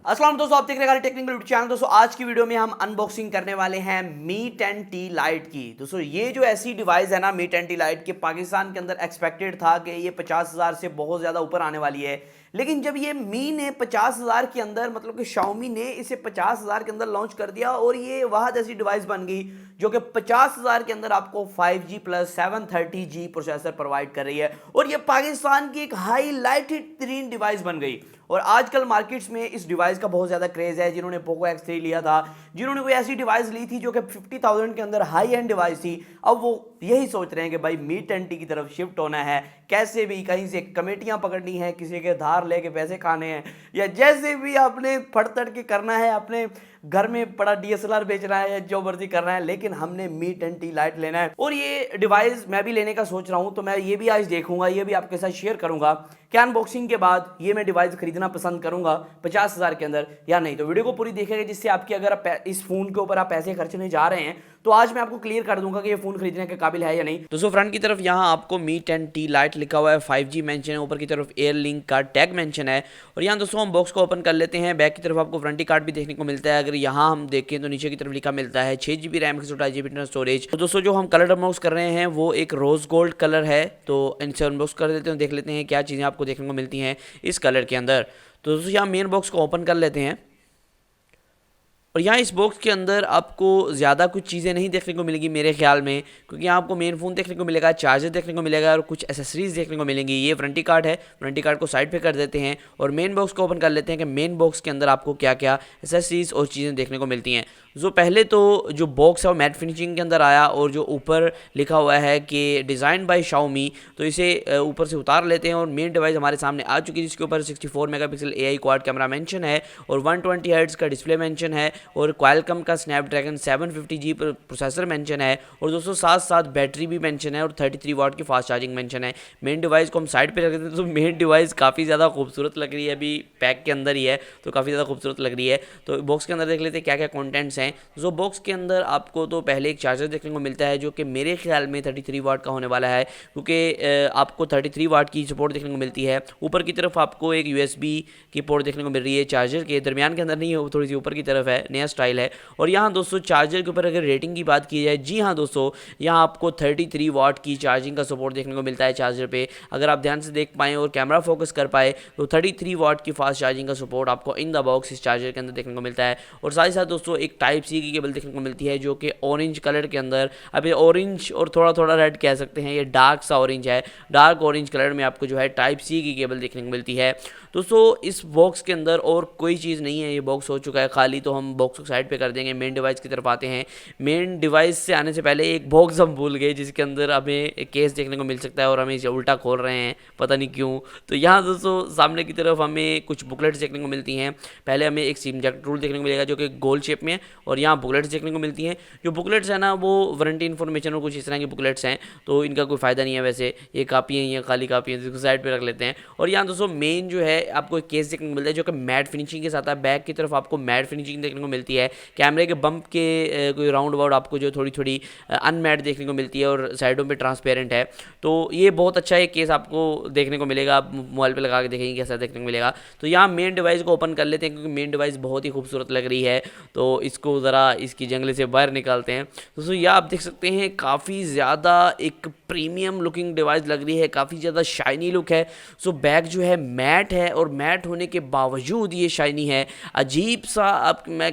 अस्सलाम दोस्तों, आप देख रहे हैं टेक्निकल यूट्यूब चैनल। दोस्तों आज की वीडियो में हम अनबॉक्सिंग करने वाले हैं मी 10T लाइट की। दोस्तों ये जो ऐसी डिवाइस है ना मी 10T लाइट के, पाकिस्तान के अंदर एक्सपेक्टेड था कि ये 50,000 से बहुत ज़्यादा ऊपर आने वाली है। लेकिन जब ये मी ने 50,000 के अंदर, मतलब कि शाओमी ने इसे 50,000 के अंदर लॉन्च कर दिया और ये वाहद ऐसी डिवाइस बन गई जो कि 50,000 के अंदर आपको 5G plus 730G processor provide कर रही है और ये पाकिस्तान की एक हाईलाइटेड तरीन डिवाइस बन गई। और आजकल मार्केट्स में इस डिवाइस का बहुत ज़्यादा क्रेज़ है। जिन्होंने पोको X3 लिया था, जिन्होंने कोई ऐसी डिवाइस ली थी जो कि 50,000 के अंदर हाई एंड डिवाइस थी, अब वो यही सोच रहे हैं कि भाई मी 10T की तरफ शिफ्ट होना है, कैसे भी कहीं से कमेटियां पकड़नी है, किसी के धार लेके पैसे खाने हैं, या जैसे भी आपने फटतड़ के करना है, अपने घर में पड़ा DSLR बेचना है या जो मर्जी करना है, लेकिन हमने मी 10T लाइट लेना है। और ये डिवाइस मैं भी लेने का सोच रहा हूँ, तो मैं ये भी आज देखूंगा, ये भी आपके साथ शेयर करूंगा कि अनबॉक्सिंग के बाद ये मैं डिवाइस खरीदना पसंद करूंगा 50,000 के अंदर या नहीं। तो वीडियो को पूरी देखेंगे, जिससे आपकी अगर आप इस फोन के ऊपर आप पैसे खर्चने जा रहे हैं तो आज मैं आपको क्लियर कर दूंगा कि ये फोन खरीदने के काबिल है या नहीं। दोस्तों फ्रंट की तरफ यहाँ आपको मी 10T लाइट लिखा हुआ है, 5G मेंशन है, ऊपर की तरफ एयर लिंक का टैग मेंशन है। और यहाँ दोस्तों हम बॉक्स को ओपन कर लेते हैं। बैक की तरफ आपको वारंटी कार्ड भी देखने को मिलता है। अगर यहाँ हम देखें तो नीचे की तरफ लिखा मिलता है 6GB RAM 128GB internal storage. तो दोस्तों जो हम कलर अनबॉक्स कर रहे हैं वो एक रोज गोल्ड कलर है, तो इनसे अनबॉक्स कर देते हैं, देख लेते हैं क्या चीज़ें आपको देखने को मिलती हैं इस कलर के अंदर। तो दोस्तों यहाँ मेन बॉक्स को ओपन कर लेते हैं और यहाँ इस बॉक्स के अंदर आपको ज़्यादा कुछ चीज़ें नहीं देखने को मिलेगी मेरे ख्याल में, क्योंकि यहाँ आपको मेन फ़ोन देखने को मिलेगा, चार्जर देखने को मिलेगा और कुछ एसेसरीज देखने को मिलेंगी। ये वारंटी कार्ड है, वारंटी कार्ड को साइड पे कर देते हैं और मेन बॉक्स को ओपन कर लेते हैं कि मेन बॉक्स के अंदर आपको क्या क्या एसेसरीज और चीज़ें देखने को मिलती हैं। जो पहले तो जो बॉक्स है वो मैट फिनिशिंग के अंदर आया और जो ऊपर लिखा हुआ है कि डिज़ाइन बाय शाओमी, तो इसे ऊपर से उतार लेते हैं और मेन डिवाइस हमारे सामने आ चुकी है, जिसके ऊपर 64 megapixel AI quad camera mention है और 120 हर्ट्ज का डिस्प्ले मेंशन है और क्वालकॉम का स्नैपड्रैगन 750G प्रोसेसर मेंशन है और दोस्तों साथ साथ बैटरी भी मेंशन है और 33 वाट की फास्ट चार्जिंग मेंशन है। मेन डिवाइस को हम साइड पे रख देते हैं। तो मेन डिवाइस काफ़ी ज़्यादा खूबसूरत लग रही है, अभी पैक के अंदर ही है तो काफ़ी ज़्यादा खूबसूरत लग रही है। तो बॉक्स के अंदर देख लेते हैं क्या क्या कॉन्टेंट्स हैं। जो बॉक्स के अंदर आपको तो पहले एक चार्जर देखने को मिलता है जो कि मेरे ख्याल में 33 वाट का होने वाला है, क्योंकि आपको 33 वाट की सपोर्ट देखने को मिलती है। ऊपर की तरफ आपको एक USB की पोर्ट देखने को मिल रही है, चार्जर के दरमियान के अंदर नहीं है, वो थोड़ी सी ऊपर की तरफ है, नया स्टाइल है। और यहाँ दोस्तों चार्जर के ऊपर अगर रेटिंग की बात की जाए, जी हाँ दोस्तों, यहाँ आपको 33 वाट की चार्जिंग का सपोर्ट देखने को मिलता है चार्जर पे। अगर आप ध्यान से देख पाएँ और कैमरा फोकस कर पाए तो 33 वाट की फास्ट चार्जिंग का सपोर्ट आपको इन द बॉक्स इस चार्जर के अंदर देखने को मिलता है। और साथ ही साथ दोस्तों एक Type-C की केबल देखने को मिलती है जो कि ऑरेंज कलर के अंदर, अब ये ऑरेंज और थोड़ा थोड़ा रेड कह सकते हैं, ये डार्क सा ऑरेंज है, डार्क ऑरेंज कलर में आपको जो है Type-C की केबल देखने को मिलती है। दोस्तों इस बॉक्स के अंदर और कोई चीज़ नहीं है, ये बॉक्स हो चुका है खाली, तो हम बॉक्स को साइड पे कर देंगे। मेन डिवाइस की तरफ आते हैं। मेन डिवाइस से आने से पहले एक बॉक्स हम भूल गए जिसके अंदर हमें एक केस देखने को मिल सकता है और हमें इसे उल्टा खोल रहे हैं, पता नहीं क्यों। तो यहाँ दोस्तों सामने की तरफ हमें कुछ बुकलेट्स देखने को मिलती हैं। पहले हमें एक सिम जैक टूल देखने को मिलेगा जो कि गोल शेप में है और यहाँ बुकलेट्स देखने को मिलती हैं। जो बुकलेट्स है ना वो वारंटी इन्फॉर्मेशन और कुछ इस तरह की बुकलेट्स हैं, तो इनका कोई फ़ायदा नहीं है। वैसे ये कापी हैं, ये खाली कापी हैं, जिसको साइड पर रख लेते हैं। और यहाँ दोस्तों मेन जो है आपको एक केस देखने को मिलता है जो कि मैट फिनिशिंग के साथ है। बैक की तरफ आपको मैट फिनिशिंग देखने को मिलती है। कैमरे के बम्प के कोई राउंड अबाउट आपको जो थोड़ी थोड़ी अनमैट देखने को मिलती है और साइडों पे ट्रांसपेरेंट है। तो ये बहुत अच्छा है केस आपको देखने को मिलेगा, आप मोबाइल पे लगा के देखेंगे कैसा देखने को मिलेगा। तो यहाँ मेन डिवाइस को ओपन कर लेते हैं क्योंकि मेन डिवाइस बहुत ही खूबसूरत लग रही है, तो इसको ज़रा इसकी जंगले से बाहर निकालते हैं। दोस्तों यह आप देख सकते हैं काफ़ी ज़्यादा एक प्रीमियम लुकिंग डिवाइस लग रही है, काफ़ी ज़्यादा शाइनी लुक है। सो बैक जो है मैट है और मैट होने के बावजूद ये शाइनी है, अजीब सा। आप मैं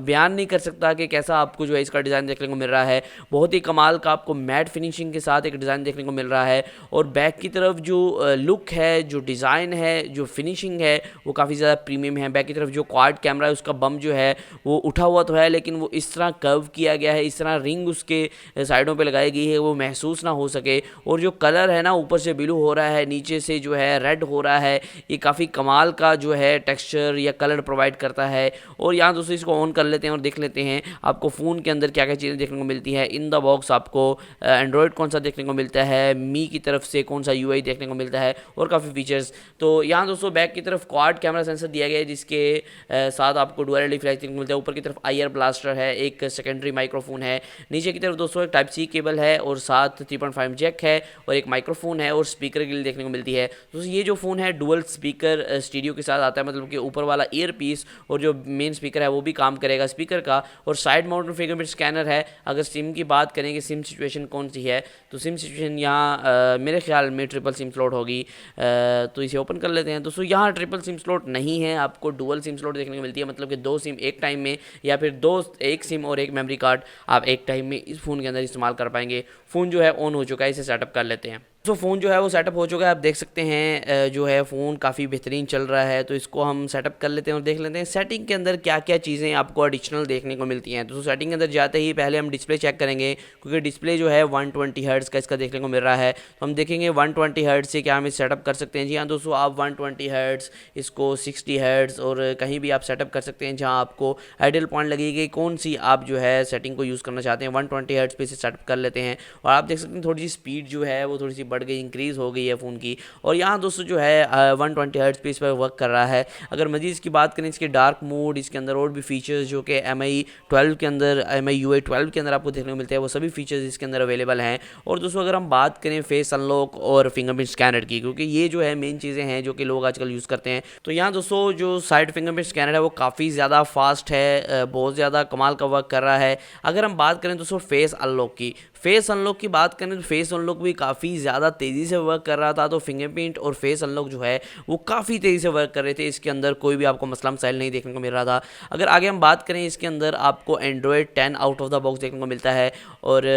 बयान नहीं कर सकता कि कैसा आपको जो है इसका डिज़ाइन देखने को मिल रहा है। बहुत ही कमाल का आपको मैट फिनिशिंग के साथ एक डिज़ाइन देखने को मिल रहा है। और बैक की तरफ जो लुक है, जो डिज़ाइन है, जो फिनिशिंग है वो काफ़ी ज़्यादा प्रीमियम है। बैक की तरफ जो क्वाड कैमरा है उसका बम जो है वो उठा हुआ तो है, लेकिन वो इस तरह कर्व किया गया है, इस तरह रिंग उसके साइडों पे लगाई गई है वो महसूस ना हो सके। और जो कलर है ना ऊपर से ब्लू हो रहा है, नीचे से जो है रेड हो रहा है, ये काफ़ी कमाल का जो है टेक्सचर या कलर प्रोवाइड करता है। और यहाँ दोस्तों इसको ऑन कर लेते हैं और देख लेते हैं आपको फ़ोन के अंदर क्या क्या चीज़ें देखने को मिलती है। इन द बॉक्स आपको एंड्रॉयड कौन सा देखने को मिलता है, मी की तरफ से कौन सा UI देखने को मिलता है और काफ़ी फीचर्स। तो यहाँ दोस्तों बैक की तरफ क्वाड कैमरा सेंसर दिया गया है जिसके साथ आपको डुअल LED फ्लैश देखने को मिलता है। ऊपर की तरफ IR ब्लास्टर है, एक सेकेंडरी माइक्रोफोन है, नीचे की तरफ दोस्तों एक टाइप सी केबल है और साथ 3.5 जैक है और एक माइक्रोफोन है और स्पीकर के लिए देखने को मिलती है। दोस्तों ये जो फ़ोन है डुअल स्पीकर स्टीरियो के साथ आता है, मतलब कि ऊपर वाला ईयर पीस और जो मेन स्पीकर है वो भी काम करेगा स्पीकर का, और साइड माउंटेड फिंगरप्रिंट स्कैनर है। अगर सिम की बात करें कि सिम सिचुएशन कौन सी है, तो सिम सिचुएशन यहाँ मेरे ख्याल में ट्रिपल सिम स्लॉट होगी, तो इसे ओपन कर लेते हैं। दोस्तों यहाँ ट्रिपल सिम स्लॉट नहीं है, आपको डुअल सिम स्लॉट देखने को मिलती है, मतलब कि 2 सिम एक टाइम में, या फिर एक सिम और एक मेमोरी कार्ड आप एक टाइम में इस फ़ोन के अंदर इस्तेमाल कर पाएंगे। फ़ोन जो है ऑन हो चुका है, इसे सेटअप कर लेते हैं। तो फ़ोन जो है वो सेटअप हो चुका है, आप देख सकते हैं जो है फ़ोन काफ़ी बेहतरीन चल रहा है। तो इसको हम सेटअप कर लेते हैं और देख लेते हैं सेटिंग के अंदर क्या क्या चीज़ें आपको एडिशनल देखने को मिलती हैं। तो सेटिंग के अंदर जाते ही पहले हम डिस्प्ले चेक करेंगे, क्योंकि डिस्प्ले जो है 120 हर्ट्ज़ का इसका देखने को मिल रहा है। तो हम देखेंगे 120 हर्ट्ज़ से क्या हम इस सेटअप कर सकते हैं। जी हाँ दोस्तों, आप 120 हर्ट्ज़, इसको 60 हर्ट्ज़ और कहीं भी आप सेटअप कर सकते हैं जहाँ आपको आइडियल पॉइंट लगेगी, कौन सी आप जो है सेटिंग को यूज़ करना चाहते हैं। 120 हर्ट्ज़ पे इसे सेटअप कर लेते हैं और आप देख सकते हैं थोड़ी सी स्पीड जो है वो थोड़ी सी बढ़ गई, इंक्रीज़ हो गई है फ़ोन की। और यहाँ दोस्तों जो है 120 हर्ट्ज़ पे इस पर वर्क कर रहा है। अगर मज़ीद इसकी बात करें, इसके डार्क मोड, इसके अंदर और भी फीचर्स जो कि MI 12 के अंदर, MI UI 12 के अंदर आपको देखने को मिलते हैं, वो सभी फीचर्स इसके अंदर अवेलेबल हैं। और दोस्तों अगर हम बात करें फेस अनलॉक और फिंगरप्रिंट स्कैनर की, क्योंकि ये जो है मेन चीज़ें हैं जो कि लोग आजकल यूज़ करते हैं, तो यहाँ दोस्तों जो साइड फिंगरप्रिंट स्कैनर है वो काफ़ी ज़्यादा फास्ट है, बहुत ज़्यादा कमाल का वर्क कर रहा है। अगर हम बात करें दोस्तों फेस अनलॉक की, फेस अनलॉक की बात करें तो फेस अनलॉक भी काफ़ी ज़्यादा तेज़ी से वर्क कर रहा था। तो फिंगरप्रिंट और फेस अनलॉक जो है वो काफ़ी तेज़ी से वर्क कर रहे थे, इसके अंदर कोई भी आपको मसला मसाइल नहीं देखने को मिल रहा था। अगर आगे हम बात करें, इसके अंदर आपको Android 10 out of the box देखने को मिलता है और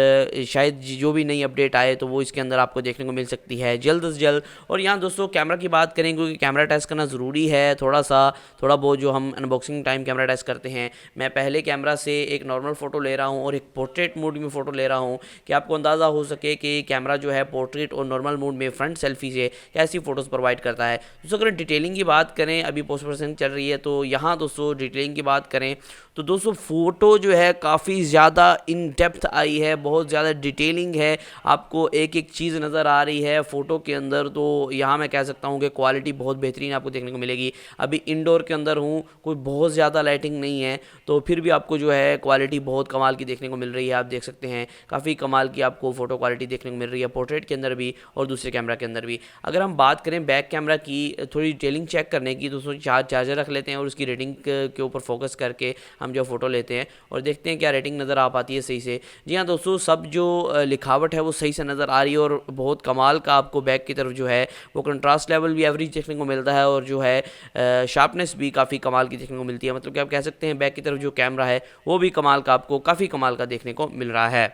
शायद जो भी नई अपडेट आए तो वो इसके अंदर आपको देखने को मिल सकती है जल्द से जल्द। और यहाँ दोस्तों कैमरा की बात करें, क्योंकि कैमरा टेस्ट करना ज़रूरी है, थोड़ा बहुत जो हम अनबॉक्सिंग टाइम कैमरा टेस्ट करते हैं। मैं पहले कैमरा से एक नॉर्मल फ़ोटो ले रहा हूँ और एक पोर्ट्रेट मोड में फ़ोटो ले रहा हूँ कि आपको अंदाज़ा हो सके कि कैमरा जो है पोर्ट्रेट और नॉर्मल मोड में फ्रंट सेल्फी से कैसी फ़ोटोज़ प्रोवाइड करता है। दोस्तों अगर डिटेलिंग की बात करें, अभी पोस्ट प्रोसेसिंग चल रही है, तो यहाँ दोस्तों डिटेलिंग की बात करें तो दोस्तों फ़ोटो जो है काफ़ी ज़्यादा इन डेप्थ आई है, बहुत ज़्यादा डिटेलिंग है, आपको एक एक चीज़ नज़र आ रही है फ़ोटो के अंदर। तो यहाँ मैं कह सकता हूँ कि क्वालिटी बहुत बेहतरीन आपको देखने को मिलेगी। अभी इंडोर के अंदर हूँ, कोई बहुत ज़्यादा लाइटिंग नहीं है, तो फिर भी आपको जो है क्वालिटी बहुत कमाल की देखने को मिल रही है। आप देख सकते हैं काफ़ी कमाल की आपको फ़ोटो क्वालिटी देखने को मिल रही है, पोर्ट्रेट के अंदर भी और दूसरे कैमरा के अंदर भी। अगर हम बात करें बैक कैमरा की थोड़ी डिटेलिंग चेक करने की, दोस्तों चार्जर रख लेते हैं और उसकी रेटिंग के ऊपर फोकस करके हम जो फ़ोटो लेते हैं और देखते हैं क्या रेटिंग नज़र आ पाती है सही से। जी हाँ दोस्तों, सब जो लिखावट है वो सही से नज़र आ रही है और बहुत कमाल का आपको बैक की तरफ जो है वो कंट्रास्ट लेवल भी एवरेज देखने को मिलता है और जो है शार्पनेस भी काफ़ी कमाल की देखने को मिलती है। मतलब कि आप कह सकते हैं बैक की तरफ जो कैमरा है वो भी कमाल का, आपको काफ़ी कमाल का देखने को मिल रहा है।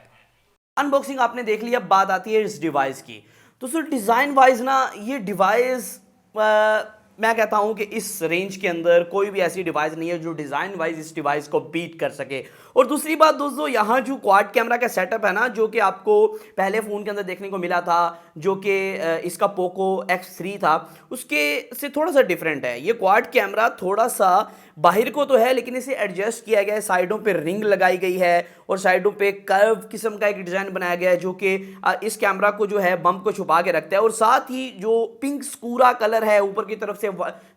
अनबॉक्सिंग आपने देख लिया, बात आती है इस डिवाइस की। तो सर डिज़ाइन वाइज ना ये डिवाइस मैं कहता हूं कि इस रेंज के अंदर कोई भी ऐसी डिवाइस नहीं है जो डिज़ाइन वाइज इस डिवाइस को बीट कर सके। और दूसरी बात दोस्तों, यहाँ जो क्वाड कैमरा का सेटअप है ना, जो कि आपको पहले फ़ोन के अंदर देखने को मिला था, जो कि इसका पोको X3 था, उसके से थोड़ा सा डिफरेंट है। ये क्वाड कैमरा थोड़ा सा बाहर को तो है, लेकिन इसे एडजस्ट किया गया है, साइडों पे रिंग लगाई गई है और साइडों पे कर्व किस्म का एक डिज़ाइन बनाया गया है जो कि इस कैमरा को जो है बम्प को छुपा के रखता है। और साथ ही जो पिंक स्कूरा कलर है, ऊपर की तरफ से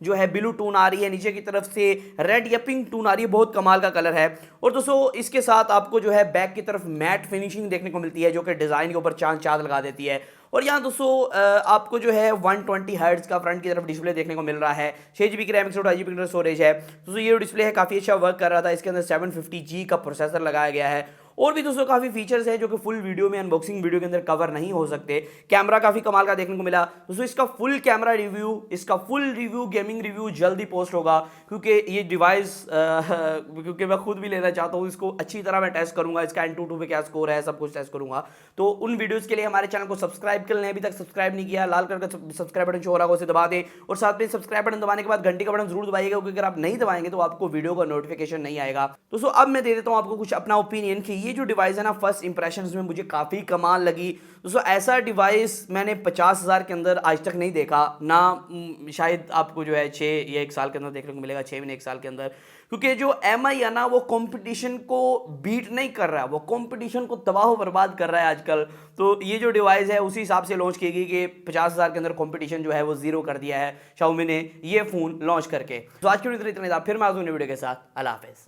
जो है ब्लू टोन आ रही है, नीचे की तरफ से रेड या पिंक टोन आ रही है, बहुत कमाल का कलर है। और दोस्तों इसके साथ आपको जो है बैक की तरफ मैट फिनिशिंग देखने को मिलती है जो कि डिज़ाइन के ऊपर चांद चांद लगा देती है। और यहाँ दोस्तों आपको जो है 120 हर्ट्ज का फ्रंट की तरफ डिस्प्ले देखने को मिल रहा है, 6GB की रैम 128GB की स्टोरेज है। दोस्तों ये डिस्प्ले है काफ़ी अच्छा वर्क कर रहा था, इसके अंदर 750G का प्रोसेसर लगाया गया है। और भी दोस्तों काफ़ी फीचर्स हैं जो कि फुल वीडियो में, अनबॉक्सिंग वीडियो के अंदर कवर नहीं हो सकते। कैमरा काफ़ी कमाल का देखने को मिला दोस्तों। इसका फुल कैमरा रिव्यू, इसका फुल रिव्यू, गेमिंग रिव्यू जल्दी पोस्ट होगा, क्योंकि ये डिवाइस क्योंकि मैं खुद भी लेना चाहता हूँ, इसको अच्छी तरह मैं टेस्ट करूँगा, इसका Antutu पे क्या स्कोर है सब कुछ टेस्ट करूँगा। तो उन वीडियोज़ के लिए हमारे चैनल को सब्सक्राइब कर लें, अभी तक सब्सक्राइब नहीं किया, लाल कलर का सब्सक्राइब बटन शो हो रहा है, उसे दबा दें। और साथ में सब्सक्राइब बटन दबाने के बाद घंटी का बटन जरूर दबाइएगा, क्योंकि अगर आप नहीं दबाएंगे तो आपको वीडियो का नोटिफिकेशन नहीं आएगा। दोस्तों अब मैं दे देता हूँ आपको कुछ अपना ओपिनियन कि ये जो डिवाइस है ना, फर्स्ट इंप्रेशंस में मुझे काफ़ी कमाल लगी। दोस्तों ऐसा डिवाइस मैंने 50,000 के अंदर आज तक नहीं देखा ना, शायद आपको जो है 6 या 1 साल के अंदर देखने को मिलेगा, 6 महीने 1 साल के अंदर। क्योंकि जो MI है ना, वो कंपटीशन को बीट नहीं कर रहा है, वो कंपटीशन को तबाह बर्बाद कर रहा है आजकल। तो ये जो डिवाइस है उसी हिसाब से लॉन्च की गई कि 50,000 के अंदर कंपटीशन जो है वो जीरो कर दिया है Xiaomi ने ये फ़ोन लॉन्च करके। तो आज की वीडियो इतना था, फिर मैं आज वीडियो के साथ, अल्लाह हाफिज़।